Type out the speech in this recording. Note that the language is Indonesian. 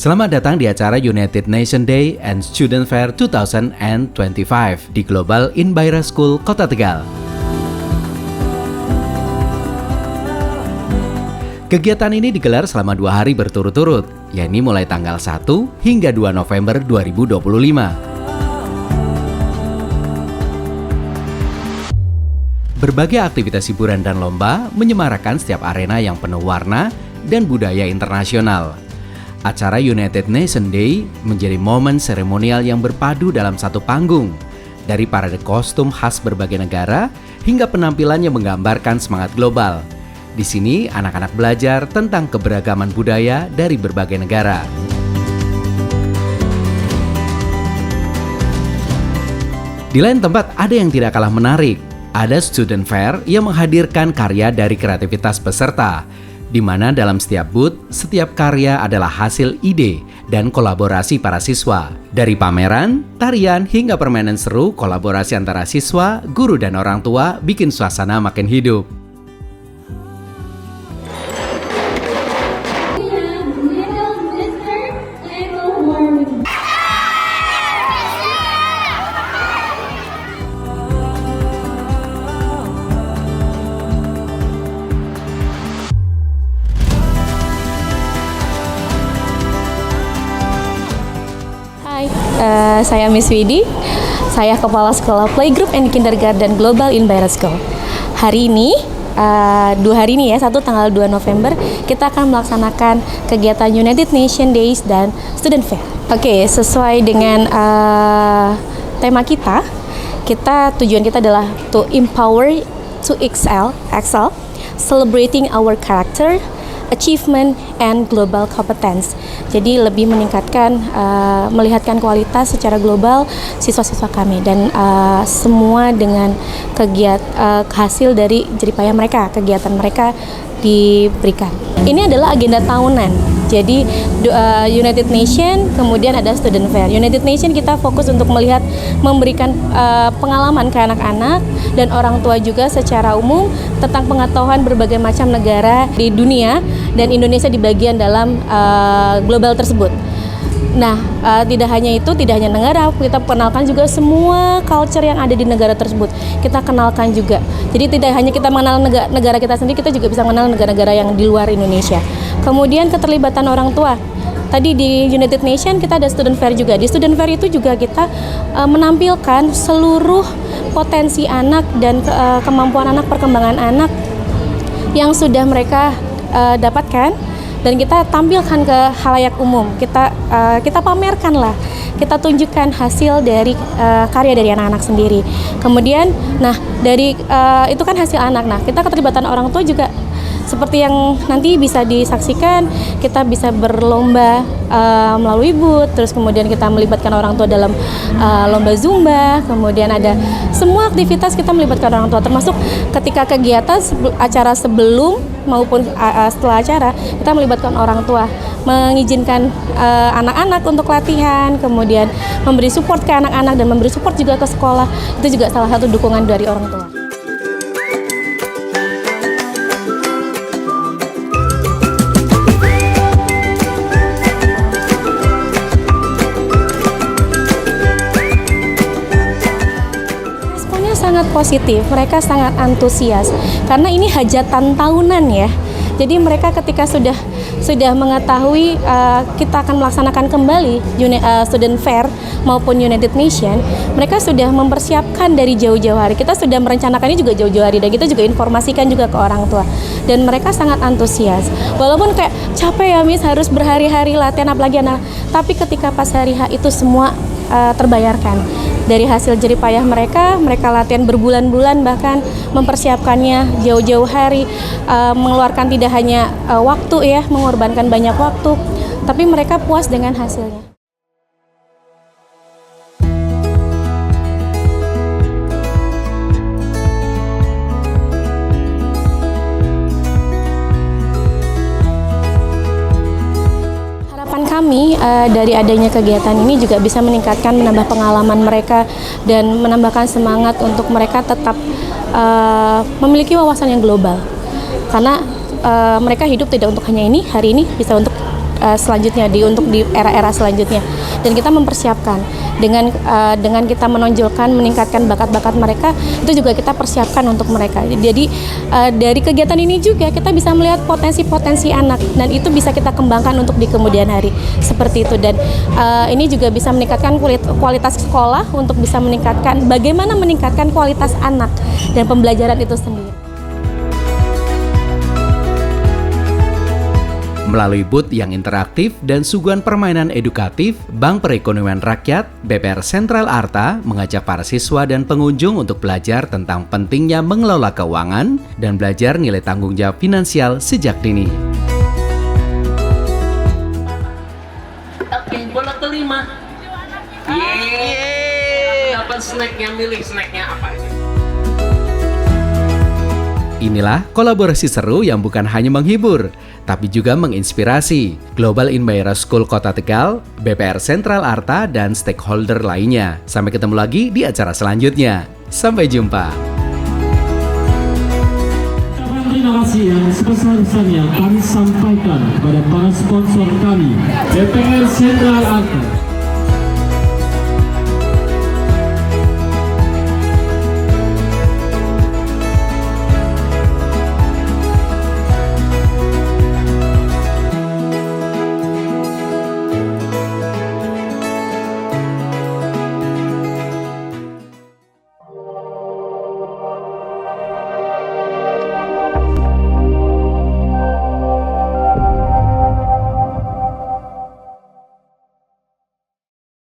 Selamat datang di acara United Nation Day and Student Fair 2025 di Global Inspire School, Kota Tegal. Kegiatan ini digelar selama 2 hari berturut-turut, yakni mulai tanggal 1 hingga 2 November 2025. Berbagai aktivitas hiburan dan lomba menyemarakan setiap arena yang penuh warna dan budaya internasional. Acara United Nation Day menjadi momen seremonial yang berpadu dalam satu panggung, dari parade kostum khas berbagai negara hingga penampilan yang menggambarkan semangat global. Di sini, anak-anak belajar tentang keberagaman budaya dari berbagai negara. Di lain tempat, ada yang tidak kalah menarik. Ada Student Fair yang menghadirkan karya dari kreativitas peserta, di mana dalam setiap booth, setiap karya adalah hasil ide dan kolaborasi para siswa. Dari pameran, tarian, hingga permainan seru, kolaborasi antara siswa, guru, dan orang tua bikin suasana makin hidup. Saya Miss Widi, saya Kepala Sekolah Playgroup and Kindergarten Global Inspire School. Hari ini, 2 hari ini ya, tanggal 2 November, kita akan melaksanakan kegiatan United Nation Days dan Student Fair. Oke, sesuai dengan tema kita tujuan kita adalah to empower to excel, celebrating our character, achievement, and global competence. Jadi lebih meningkatkan, melihatkan kualitas secara global siswa-siswa kami, dan semua dengan hasil dari jeripayah mereka, kegiatan mereka diberikan. Ini adalah agenda tahunan. Jadi United Nation, kemudian ada Student Fair. United Nation kita fokus untuk memberikan pengalaman ke anak-anak dan orang tua juga secara umum tentang pengetahuan berbagai macam negara di dunia, dan Indonesia di bagian dalam global tersebut. Nah, tidak hanya negara, kita kenalkan juga semua culture yang ada di negara tersebut. Kita kenalkan juga. Jadi tidak hanya kita mengenal negara kita sendiri, kita juga bisa mengenal negara-negara yang di luar Indonesia. Kemudian keterlibatan orang tua. Tadi di United Nation kita ada Student Fair juga. Di Student Fair itu juga kita menampilkan seluruh potensi anak dan kemampuan anak, perkembangan anak yang sudah mereka dapatkan, dan kita tampilkan ke khalayak umum. Kita pamerkan lah, kita tunjukkan hasil dari karya dari anak-anak sendiri. Kemudian, dari itu kan hasil anak. Nah, kita keterlibatan orang tua juga seperti yang nanti bisa disaksikan. Kita bisa berlomba melalui booth, terus kemudian kita melibatkan orang tua dalam lomba zumba. Kemudian ada semua aktivitas kita melibatkan orang tua, termasuk ketika kegiatan acara sebelum maupun setelah acara, kita melibatkan orang tua, mengizinkan anak-anak untuk latihan, kemudian memberi support ke anak-anak dan memberi support juga ke sekolah. Itu juga salah satu dukungan dari orang tua. Sangat positif, mereka sangat antusias karena ini hajatan tahunan ya. Jadi mereka ketika sudah mengetahui kita akan melaksanakan kembali Student Fair maupun United Nation, mereka sudah mempersiapkan dari jauh-jauh hari. Kita sudah merencanakannya juga jauh-jauh hari, dan kita juga informasikan juga ke orang tua, dan mereka sangat antusias. Walaupun kayak capek ya Miss, harus berhari-hari latihan apalagi anak, tapi ketika pas hari H itu semua terbayarkan. Dari hasil jeripayah mereka latihan berbulan-bulan, bahkan mempersiapkannya jauh-jauh hari, mengeluarkan tidak hanya waktu ya, mengorbankan banyak waktu, tapi mereka puas dengan hasilnya. Kami dari adanya kegiatan ini juga bisa menambah pengalaman mereka dan menambahkan semangat untuk mereka tetap memiliki wawasan yang global, karena mereka hidup tidak untuk hanya ini, hari ini bisa untuk selanjutnya untuk di era-era selanjutnya. Dan kita mempersiapkan dengan kita menonjolkan, meningkatkan bakat-bakat mereka, itu juga kita persiapkan untuk mereka. Jadi dari kegiatan ini juga kita bisa melihat potensi-potensi anak, dan itu bisa kita kembangkan untuk di kemudian hari seperti itu. Dan ini juga bisa meningkatkan kualitas sekolah, untuk bisa meningkatkan bagaimana meningkatkan kualitas anak dan pembelajaran itu sendiri. Melalui booth yang interaktif dan suguhan permainan edukatif, Bank Perekonomian Rakyat (BPR) Sentral Arta mengajak para siswa dan pengunjung untuk belajar tentang pentingnya mengelola keuangan dan belajar nilai tanggung jawab finansial sejak dini. Oke, bola kelima. Yeay. Dapat snacknya, milih snacknya apa aja? Inilah kolaborasi seru yang bukan hanya menghibur, tapi juga menginspirasi. Global Inbayara School Kota Tegal, BPR Sentral Arta, dan stakeholder lainnya. Sampai ketemu lagi di acara selanjutnya. Sampai jumpa. Terima kasih yang sebesar-besarnya kami sampaikan kepada para sponsor kami, BPR Sentral Arta.